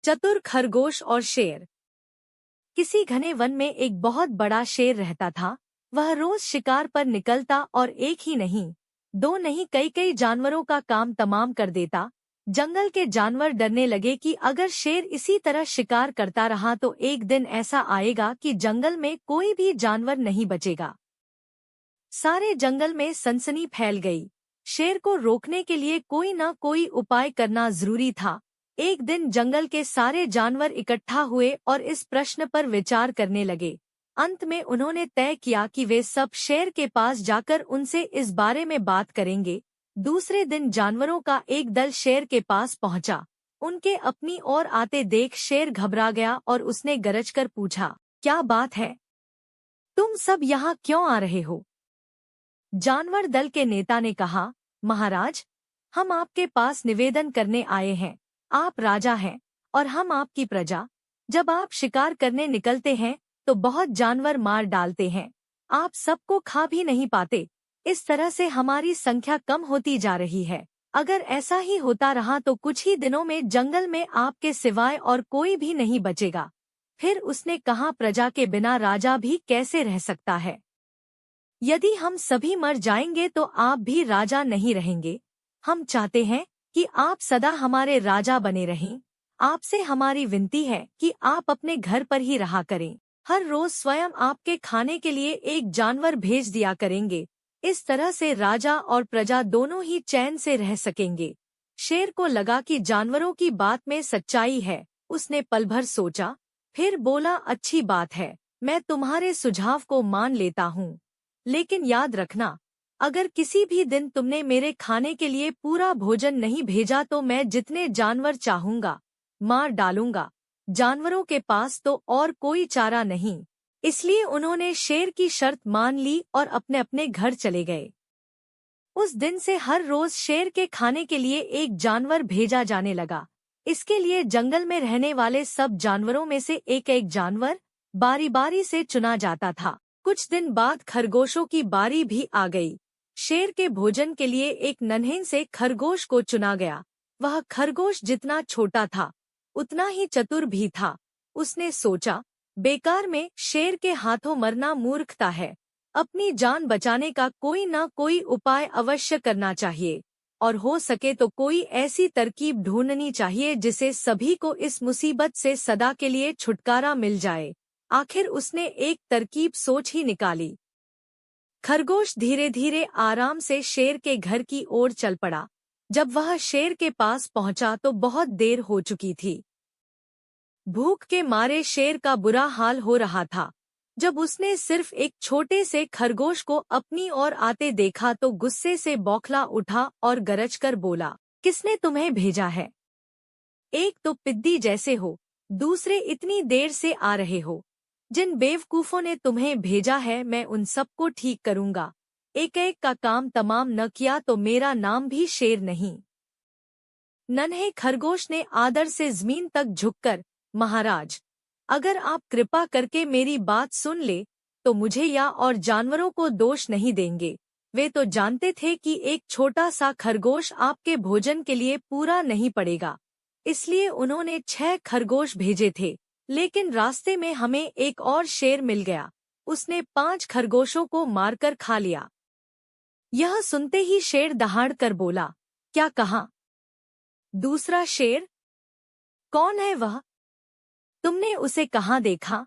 चतुर खरगोश और शेर। किसी घने वन में एक बहुत बड़ा शेर रहता था। वह रोज शिकार पर निकलता और एक ही नहीं, दो नहीं, कई कई जानवरों का काम तमाम कर देता। जंगल के जानवर डरने लगे कि अगर शेर इसी तरह शिकार करता रहा तो एक दिन ऐसा आएगा कि जंगल में कोई भी जानवर नहीं बचेगा। सारे जंगल में सनसनी फैल गई। शेर को रोकने के लिए कोई न कोई उपाय करना जरूरी था। एक दिन जंगल के सारे जानवर इकट्ठा हुए और इस प्रश्न पर विचार करने लगे। अंत में उन्होंने तय किया कि वे सब शेर के पास जाकर उनसे इस बारे में बात करेंगे। दूसरे दिन जानवरों का एक दल शेर के पास पहुंचा। उनके अपनी ओर आते देख शेर घबरा गया और उसने गरजकर पूछा, क्या बात है? तुम सब यहाँ क्यों आ रहे हो? जानवर दल के नेता ने कहा, महाराज, हम आपके पास निवेदन करने आए हैं। आप राजा हैं और हम आपकी प्रजा। जब आप शिकार करने निकलते हैं तो बहुत जानवर मार डालते हैं। आप सबको खा भी नहीं पाते। इस तरह से हमारी संख्या कम होती जा रही है। अगर ऐसा ही होता रहा तो कुछ ही दिनों में जंगल में आपके सिवाय और कोई भी नहीं बचेगा। फिर उसने कहा, प्रजा के बिना राजा भी कैसे रह सकता है? यदि हम सभी मर जाएंगे तो आप भी राजा नहीं रहेंगे। हम चाहते हैं कि आप सदा हमारे राजा बने रहें। आपसे हमारी विनती है कि आप अपने घर पर ही रहा करें। हर रोज स्वयं आपके खाने के लिए एक जानवर भेज दिया करेंगे। इस तरह से राजा और प्रजा दोनों ही चैन से रह सकेंगे। शेर को लगा कि जानवरों की बात में सच्चाई है। उसने पल भर सोचा, फिर बोला, अच्छी बात है, मैं तुम्हारे सुझाव को मान लेता हूँ। लेकिन याद रखना, अगर किसी भी दिन तुमने मेरे खाने के लिए पूरा भोजन नहीं भेजा तो मैं जितने जानवर चाहूंगा मार डालूंगा। जानवरों के पास तो और कोई चारा नहीं। इसलिए उन्होंने शेर की शर्त मान ली और अपने अपने घर चले गए। उस दिन से हर रोज शेर के खाने के लिए एक जानवर भेजा जाने लगा। इसके लिए जंगल में रहने वाले सब जानवरों में से एक एक जानवर बारी बारी से चुना जाता था। कुछ दिन बाद खरगोशों की बारी भी आ गई। शेर के भोजन के लिए एक नन्हे से खरगोश को चुना गया। वह खरगोश जितना छोटा था उतना ही चतुर भी था। उसने सोचा, बेकार में शेर के हाथों मरना मूर्खता है। अपनी जान बचाने का कोई न कोई उपाय अवश्य करना चाहिए और हो सके तो कोई ऐसी तरकीब ढूंढनी चाहिए जिसे सभी को इस मुसीबत से सदा के लिए छुटकारा मिल जाए। आखिर उसने एक तरकीब सोच ही निकाली। खरगोश धीरे धीरे आराम से शेर के घर की ओर चल पड़ा। जब वह शेर के पास पहुंचा तो बहुत देर हो चुकी थी। भूख के मारे शेर का बुरा हाल हो रहा था। जब उसने सिर्फ एक छोटे से खरगोश को अपनी ओर आते देखा तो गुस्से से बौखला उठा और गरजकर बोला, किसने तुम्हें भेजा है? एक तो पिद्दी जैसे हो, दूसरे इतनी देर से आ रहे हो। जिन बेवकूफों ने तुम्हें भेजा है मैं उन सबको ठीक करूंगा। एक एक का काम तमाम न किया तो मेरा नाम भी शेर नहीं। नन्हे खरगोश ने आदर से जमीन तक झुककर, महाराज, अगर आप कृपा करके मेरी बात सुन ले तो मुझे या और जानवरों को दोष नहीं देंगे। वे तो जानते थे कि एक छोटा सा खरगोश आपके भोजन के लिए पूरा नहीं पड़ेगा, इसलिए उन्होंने 6 खरगोश भेजे थे। लेकिन रास्ते में हमें एक और शेर मिल गया। उसने 5 खरगोशों को मारकर खा लिया। यह सुनते ही शेर दहाड़ कर बोला, क्या कहा? दूसरा शेर? कौन है वह? तुमने उसे कहाँ देखा?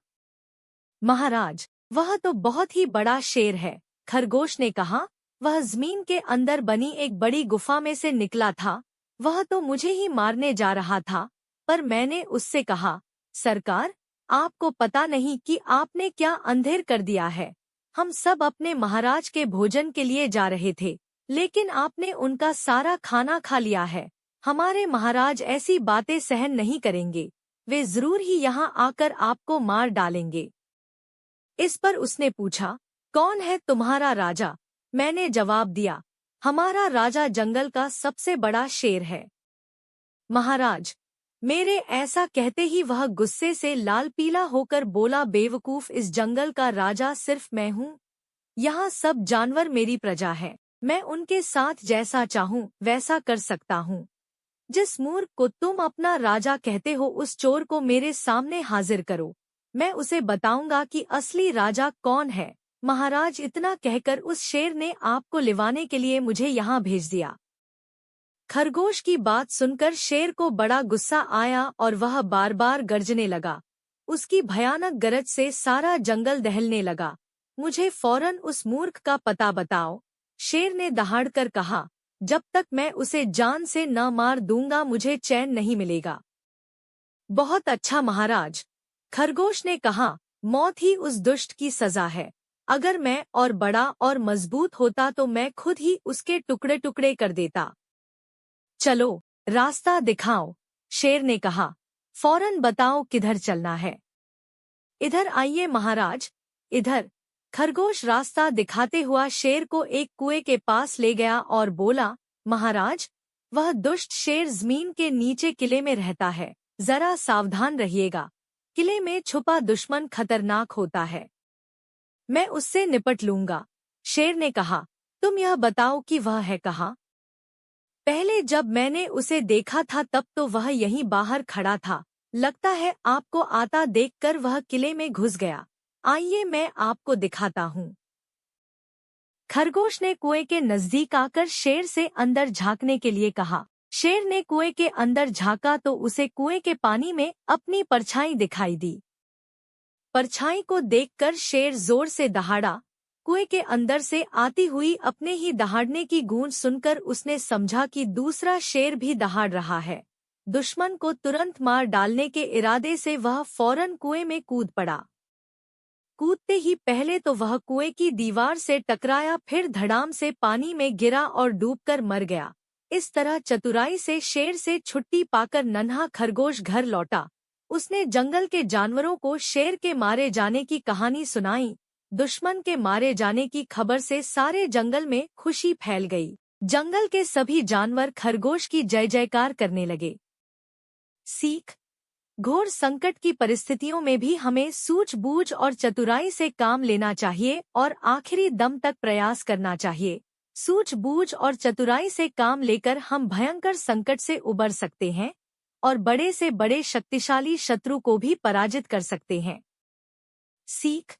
महाराज, वह तो बहुत ही बड़ा शेर है। खरगोश ने कहा, वह जमीन के अंदर बनी एक बड़ी गुफा में से निकला था। वह तो मुझे ही मारने जा रहा था, पर मैंने उससे कहा, सरकार, आपको पता नहीं कि आपने क्या अंधेर कर दिया है। हम सब अपने महाराज के भोजन के लिए जा रहे थे, लेकिन आपने उनका सारा खाना खा लिया है। हमारे महाराज ऐसी बातें सहन नहीं करेंगे। वे जरूर ही यहाँ आकर आपको मार डालेंगे। इस पर उसने पूछा, कौन है तुम्हारा राजा? मैंने जवाब दिया, हमारा राजा जंगल का सबसे बड़ा शेर है। महाराज, मेरे ऐसा कहते ही वह गुस्से से लाल पीला होकर बोला, बेवकूफ, इस जंगल का राजा सिर्फ मैं हूँ। यहाँ सब जानवर मेरी प्रजा है। मैं उनके साथ जैसा चाहूँ वैसा कर सकता हूँ। जिस मूर्ख को तुम अपना राजा कहते हो उस चोर को मेरे सामने हाजिर करो, मैं उसे बताऊंगा कि असली राजा कौन है। महाराज, इतना कहकर उस शेर ने आपको लिवाने के लिए मुझे यहाँ भेज दिया। खरगोश की बात सुनकर शेर को बड़ा गुस्सा आया और वह बार बार गर्जने लगा। उसकी भयानक गरज से सारा जंगल दहलने लगा। मुझे फौरन उस मूर्ख का पता बताओ, शेर ने दहाड़कर कहा। जब तक मैं उसे जान से न मार दूंगा मुझे चैन नहीं मिलेगा। बहुत अच्छा महाराज, खरगोश ने कहा, मौत ही उस दुष्ट की सजा है। अगर मैं और बड़ा और मजबूत होता तो मैं खुद ही उसके टुकड़े टुकड़े कर देता। चलो, रास्ता दिखाओ, शेर ने कहा। फौरन बताओ किधर चलना है। इधर आइए महाराज, इधर। खरगोश रास्ता दिखाते हुआ शेर को एक कुएं के पास ले गया और बोला, महाराज, वह दुष्ट शेर जमीन के नीचे किले में रहता है, जरा सावधान रहिएगा। किले में छुपा दुश्मन खतरनाक होता है। मैं उससे निपट लूंगा। शेर ने कहा, तुम यह बताओ कि वह है कहाँ? पहले जब मैंने उसे देखा था तब तो वह यहीं बाहर खड़ा था। लगता है आपको आता देखकर वह किले में घुस गया। आइए मैं आपको दिखाता हूँ। खरगोश ने कुएं के नजदीक आकर शेर से अंदर झांकने के लिए कहा। शेर ने कुएं के अंदर झांका तो उसे कुएं के पानी में अपनी परछाई दिखाई दी। परछाई को देखकर शेर जोर से दहाड़ा। कुएं के अंदर से आती हुई अपने ही दहाड़ने की गूंज सुनकर उसने समझा कि दूसरा शेर भी दहाड़ रहा है। दुश्मन को तुरंत मार डालने के इरादे से वह फौरन कुएं में कूद पड़ा। कूदते ही पहले तो वह कुएं की दीवार से टकराया, फिर धड़ाम से पानी में गिरा और डूबकर मर गया। इस तरह चतुराई से शेर से छुट्टी पाकर नन्हा खरगोश घर लौटा। उसने जंगल के जानवरों को शेर के मारे जाने की कहानी सुनाई। दुश्मन के मारे जाने की खबर से सारे जंगल में खुशी फैल गई। जंगल के सभी जानवर खरगोश की जय जयकार करने लगे। सीख: घोर संकट की परिस्थितियों में भी हमें सूझबूझ और चतुराई से काम लेना चाहिए और आखिरी दम तक प्रयास करना चाहिए। सूझबूझ और चतुराई से काम लेकर हम भयंकर संकट से उबर सकते हैं और बड़े से बड़े शक्तिशाली शत्रु को भी पराजित कर सकते हैं। सीख: